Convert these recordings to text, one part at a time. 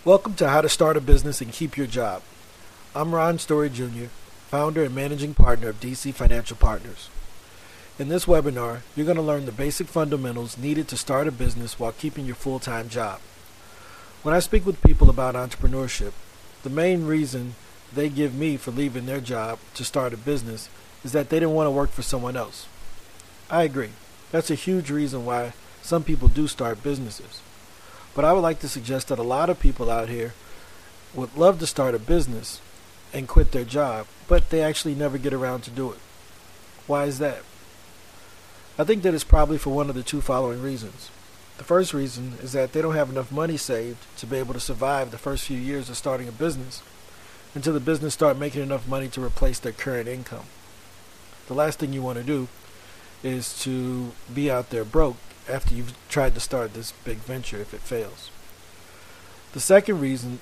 Welcome to How to Start a Business and Keep Your Job. I'm Ron Story Jr., founder and managing partner of DC Financial Partners. In this webinar, you're going to learn the basic fundamentals needed to start a business while keeping your full-time job. When I speak with people about entrepreneurship, the main reason they give me for leaving their job to start a business is that they didn't want to work for someone else. I agree. That's a huge reason why some people do start businesses. But I would like to suggest that a lot of people out here would love to start a business and quit their job, but they actually never get around to do it. Why is that? I think that it's probably for one of the two following reasons. The first reason is that they don't have enough money saved to be able to survive the first few years of starting a business until the business starts making enough money to replace their current income. The last thing you want to do is to be out there broke after you've tried to start this big venture if it fails. The second reason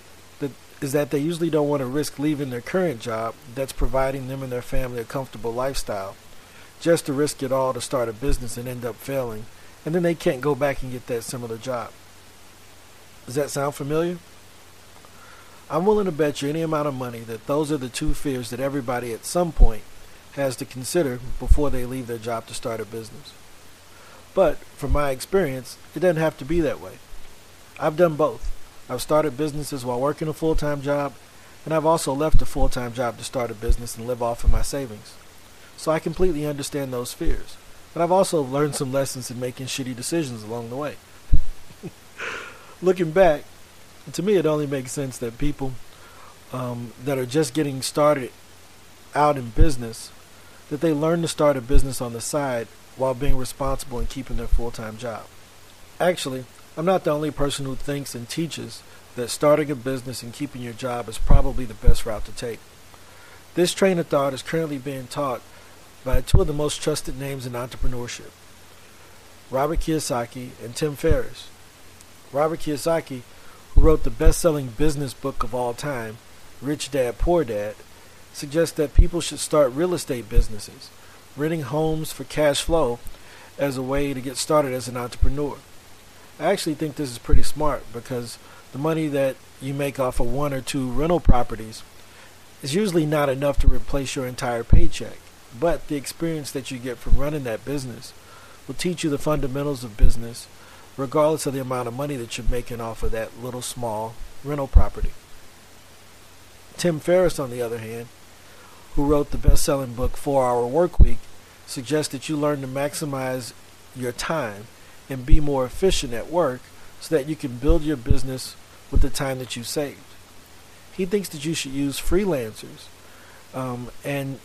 is that they usually don't want to risk leaving their current job that's providing them and their family a comfortable lifestyle just to risk it all to start a business and end up failing, and then they can't go back and get that similar job. Does that sound familiar? I'm willing to bet you any amount of money that those are the two fears that everybody at some point has to consider before they leave their job to start a business. But from my experience, it doesn't have to be that way. I've done both. I've started businesses while working a full-time job, and I've also left a full-time job to start a business and live off of my savings. So I completely understand those fears. But I've also learned some lessons in making shitty decisions along the way. Looking back, to me it only makes sense that people that are just getting started out in business, that they learn to start a business on the side while being responsible and keeping their full-time job. Actually, I'm not the only person who thinks and teaches that starting a business and keeping your job is probably the best route to take. This train of thought is currently being taught by two of the most trusted names in entrepreneurship, Robert Kiyosaki and Tim Ferriss. Robert Kiyosaki, who wrote the best-selling business book of all time, Rich Dad, Poor Dad, suggests that people should start real estate businesses, renting homes for cash flow as a way to get started as an entrepreneur. I actually think this is pretty smart because the money that you make off of one or two rental properties is usually not enough to replace your entire paycheck. But the experience that you get from running that business will teach you the fundamentals of business regardless of the amount of money that you're making off of that little small rental property. Tim Ferriss, on the other hand, who wrote the best-selling book 4-Hour Workweek, suggests that you learn to maximize your time and be more efficient at work so that you can build your business with the time that you saved. He thinks that you should use freelancers and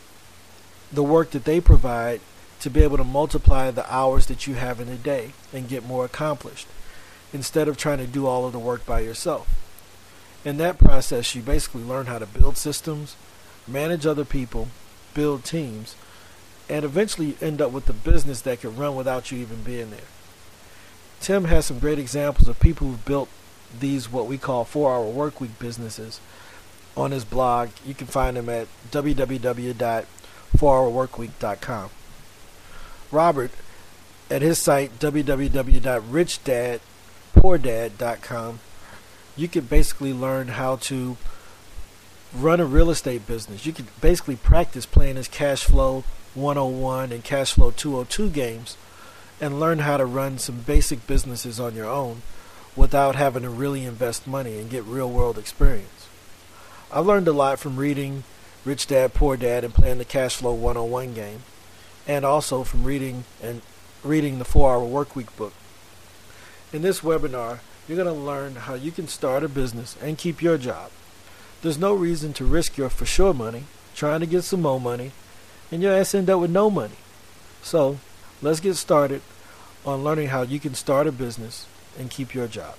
the work that they provide to be able to multiply the hours that you have in a day and get more accomplished instead of trying to do all of the work by yourself. In that process, you basically learn how to build systems, manage other people, build teams, and eventually end up with a business that can run without you even being there. Tim has some great examples of people who've built these what we call 4-Hour Workweek businesses on his blog. You can find them at www.4hourworkweek.com. Robert, at his site www.richdadpoordad.com, you can basically learn how to run a real estate business. You can basically practice playing his Cash Flow 101 and Cash Flow 202 games and learn how to run some basic businesses on your own without having to really invest money and get real world experience. I've learned a lot from reading Rich Dad, Poor Dad and playing the Cash Flow 101 game, and also from reading the 4-Hour Workweek book. In this webinar, you're going to learn how you can start a business and keep your job. There's no reason to risk your for sure money trying to get some more money and your ass end up with no money. So let's get started on learning how you can start a business and keep your job.